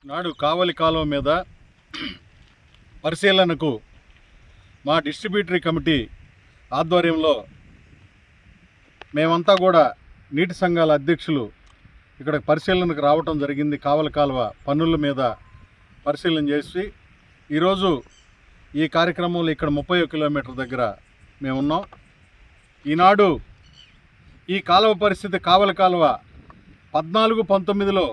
నాడు కావలి కాలువ మీద పరిశీలనకు మా డిస్ట్రిబ్యూటరీ కమిటీ ఆధ్వర్యంలో మేమంతా కూడా నీటి సంఘాల అధ్యక్షులు ఇక్కడ పరిశీలనకు రావటం జరిగింది. కావలి కాలువ పన్నుల మీద పరిశీలన చేసి ఈరోజు ఈ కార్యక్రమంలో ఇక్కడ 30 కిలోమీటర్ దగ్గర మేమున్నాం. ఈనాడు ఈ కాలువ పరిస్థితి కావలి కాలువ 14-19లో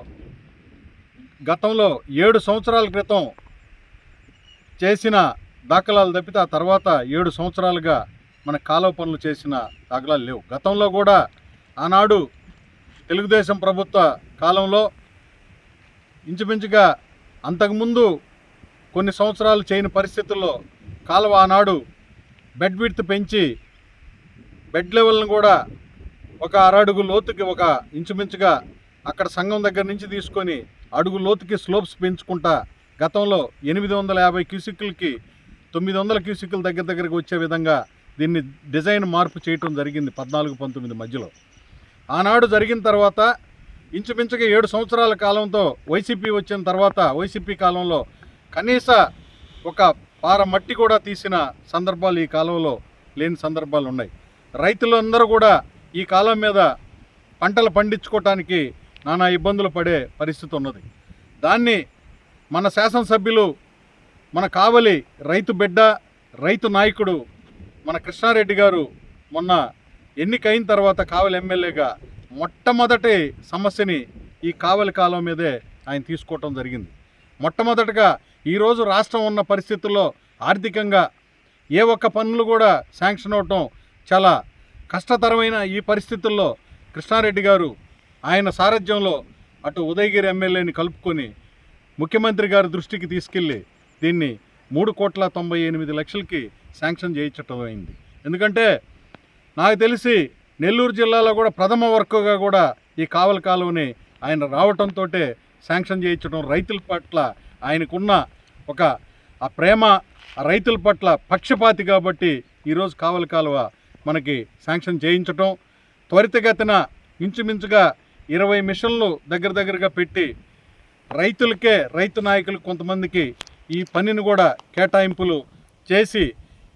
గతంలో 7 సంవత్సరాల క్రితం చేసిన దాఖలాలు తప్పితే ఆ తర్వాత 7 సంవత్సరాలుగా మన కాలువ పనులు చేసిన దాఖలాలు లేవు. గతంలో కూడా ఆనాడు తెలుగుదేశం ప్రభుత్వ కాలంలో ఇంచుమించుగా అంతకుముందు కొన్ని సంవత్సరాలు చేయని పరిస్థితుల్లో కాలువ ఆనాడు బెడ్ విడ్త్ పెంచి బెడ్ లెవెల్ని కూడా ఒక అరడుగు లోతుకి ఒక ఇంచుమించుగా అక్కడ సంఘం దగ్గర నుంచి తీసుకొని అడుగు లోతుకి స్లోప్స్ పెంచుకుంటా గతంలో 850 క్యూసిక్లకి 900 క్యూసిక్ల దగ్గరికి వచ్చే విధంగా దీన్ని డిజైన్ మార్పు చేయటం జరిగింది 14-19 మధ్యలో. ఆనాడు జరిగిన తర్వాత ఇంచుమించుగా 7 సంవత్సరాల కాలంతో వైసీపీ వచ్చిన తర్వాత వైసీపీ కాలంలో కనీస ఒక పార మట్టి కూడా తీసిన సందర్భాలు ఈ కాలంలో లేని సందర్భాలు ఉన్నాయి. రైతులందరూ కూడా ఈ కాలం మీద పంటలు పండించుకోవటానికి నానా ఇబ్బందులు పడే పరిస్థితి ఉన్నది. దాన్ని మన శాసనసభ్యులు మన కావలి రైతు బిడ్డ రైతు నాయకుడు మన కృష్ణారెడ్డి గారు మొన్న ఎన్నికైన తర్వాత కావలి ఎమ్మెల్యేగా మొట్టమొదటి సమస్యని ఈ కావలి కాలువ మీదే ఆయన తీసుకోవటం జరిగింది. మొట్టమొదటిగా ఈరోజు రాష్ట్రం ఉన్న పరిస్థితుల్లో ఆర్థికంగా ఏ ఒక్క పనులు కూడా శాంక్షన్ అవటం చాలా కష్టతరమైన ఈ పరిస్థితుల్లో కృష్ణారెడ్డి గారు ఆయన సారథ్యంలో అటు ఉదయగిరి ఎమ్మెల్యేని కలుపుకొని ముఖ్యమంత్రి గారి దృష్టికి తీసుకెళ్ళి దీన్ని 3,98,00,000కి శాంక్షన్ చేయించటం అయింది. ఎందుకంటే నాకు తెలిసి నెల్లూరు జిల్లాలో కూడా ప్రథమ వర్క్గా కూడా ఈ కావలి కాలువని ఆయన రావటంతో శాంక్షన్ చేయించడం రైతుల పట్ల ఆయనకున్న ఒక ఆ ప్రేమ ఆ రైతుల పట్ల పక్షపాతి కాబట్టి ఈరోజు కావలి కాలువ మనకి శాంక్షన్ చేయించటం త్వరితగతిన ఇంచుమించుగా 20 మిషన్లు దగ్గరగా పెట్టి రైతులకే రైతు నాయకులకు కొంతమందికి ఈ పనిని కూడా కేటాయింపులు చేసి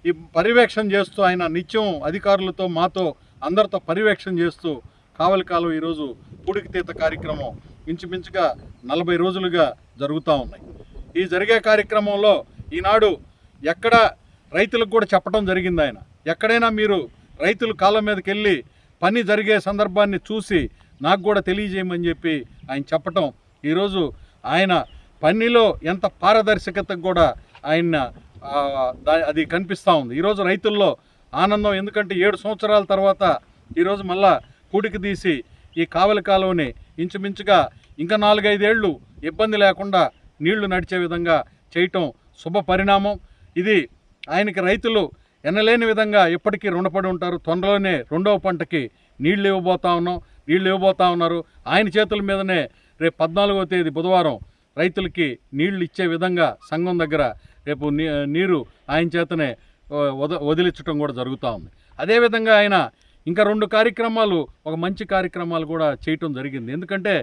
ఈ పర్యవేక్షణ చేస్తూ ఆయన నిత్యం అధికారులతో మాతో అందరితో పర్యవేక్షణ చేస్తూ కావలి కాలువ ఈరోజు పూడికితీత కార్యక్రమం ఇంచుమించుగా 40 రోజులుగా జరుగుతూ ఉన్నాయి. ఈ జరిగే కార్యక్రమంలో ఈనాడు ఎక్కడ రైతులకు కూడా చెప్పడం జరిగింది. ఆయన ఎక్కడైనా మీరు రైతులు కాలువ మీదకి వెళ్ళి పని జరిగే సందర్భాన్ని చూసి నాకు కూడా తెలియజేయమని చెప్పి ఆయన చెప్పటం ఈరోజు ఆయన పనిలో ఎంత పారదర్శకతకు కూడా ఆయన అది కనిపిస్తూ ఉంది. ఈరోజు రైతుల్లో ఆనందం. ఎందుకంటే 7 సంవత్సరాల తర్వాత ఈరోజు మళ్ళా పూడికి తీసి ఈ కావలి కాలువని ఇంచుమించుగా ఇంకా 4-5 ఏళ్ళు ఇబ్బంది లేకుండా నీళ్లు నడిచే విధంగా చేయటం శుభ పరిణామం. ఇది ఆయనకి రైతులు ఎనలేని విధంగా ఎప్పటికీ రుణపడి ఉంటారు. తొందరలోనే 2వ పంటకి నీళ్లు ఇవ్వబోతా ఉన్నారు. ఆయన చేతుల మీదనే రేపు 14వ తేదీ బుధవారం రైతులకి నీళ్లు ఇచ్చే విధంగా సంఘం దగ్గర రేపు నీరు ఆయన చేతనే వదిలించడం కూడా జరుగుతూ ఉంది. అదేవిధంగా ఆయన ఇంకా 2 కార్యక్రమాలు ఒక మంచి కార్యక్రమాలు కూడా చేయటం జరిగింది. ఎందుకంటే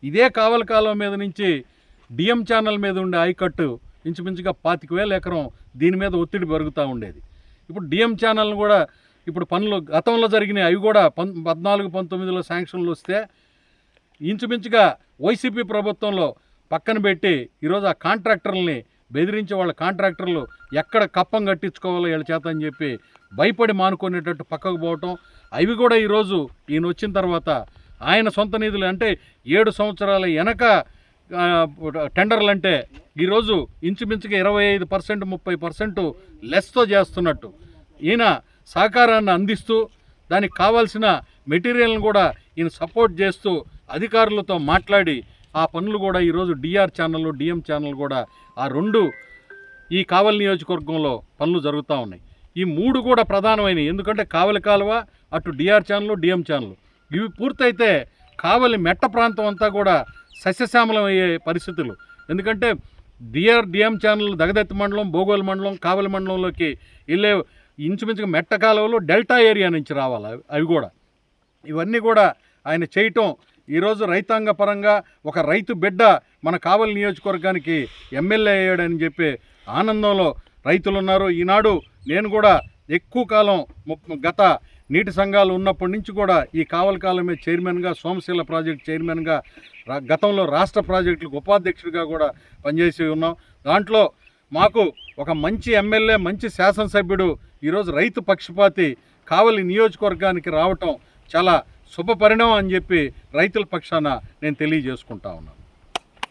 ఇదే కావలి కాలువ మీద నుంచి డిఎం ఛానల్ మీద ఉండే ఆయకట్టు ఇంచుమించుగా 25,000 ఎకరం దీని మీద ఒత్తిడి పెరుగుతూ ఉండేది. ఇప్పుడు డిఎం ఛానల్ని కూడా ఇప్పుడు పనులు గతంలో జరిగినాయి. అవి కూడా 14-19లో శాంక్షన్లు వస్తే ఇంచుమించుగా వైసీపీ ప్రభుత్వంలో పక్కన పెట్టి ఈరోజు ఆ కాంట్రాక్టర్లని బెదిరించి వాళ్ళ కాంట్రాక్టర్లు ఎక్కడ కప్పం కట్టించుకోవాలో వీళ్ళ చేత అని చెప్పి భయపడి మానుకునేటట్టు పక్కకు పోవటం. అవి కూడా ఈరోజు ఈయన వచ్చిన తర్వాత ఆయన సొంత నిధులు అంటే 7 సంవత్సరాల వెనక టెండర్లు అంటే ఈరోజు ఇంచుమించుగా 25% 30% లెస్తో చేస్తున్నట్టు ఈయన సహకారాన్ని అందిస్తూ దానికి కావాల్సిన మెటీరియల్ని కూడా ఈయన సపోర్ట్ చేస్తూ అధికారులతో మాట్లాడి ఆ పనులు కూడా ఈరోజు డిఆర్ ఛానల్ డిఎం ఛానల్ కూడా ఆ 2 ఈ కావలి నియోజకవర్గంలో పనులు జరుగుతూ ఉన్నాయి. ఈ 3 కూడా ప్రధానమైనవి. ఎందుకంటే కావలి కాలువ అటు డిఆర్ ఛానల్ డిఎం ఛానల్ ఇవి పూర్తయితే కావలి మెట్ట ప్రాంతం అంతా కూడా సస్యశ్యామలం అయ్యే పరిస్థితులు. ఎందుకంటే డిఎం ఛానల్ దగదత్తి మండలం బోగోలు మండలం కావలి మండలంలోకి వెళ్ళే ఇంచుమించుగా మెట్ట కాలువలో డెల్టా ఏరియా నుంచి రావాలి. అవి కూడా ఇవన్నీ కూడా ఆయన చేయటం ఈరోజు రైతాంగ పరంగా ఒక రైతు బిడ్డ మన కావలి నియోజకవర్గానికి ఎమ్మెల్యే అయ్యాడని చెప్పి ఆనందంలో రైతులు ఉన్నారు. ఈనాడు నేను కూడా ఎక్కువ కాలం గత నీటి సంఘాలు ఉన్నప్పటి నుంచి కూడా ఈ కావలి కాలమే చైర్మన్గా, సోమశీల ప్రాజెక్ట్ చైర్మన్గా, గతంలో రాష్ట్ర ప్రాజెక్టులకు ఉపాధ్యక్షుడిగా కూడా పనిచేసి ఉన్నాం. దాంట్లో మాకు ఒక మంచి ఎమ్మెల్యే, మంచి శాసనసభ్యుడు ఈరోజు రైతు పక్షపాతి కావలి నియోజకవర్గానికి రావటం చాలా శుభ పరిణామం అని చెప్పి రైతుల పక్షాన నేను తెలియజేసుకుంటా ఉన్నాను.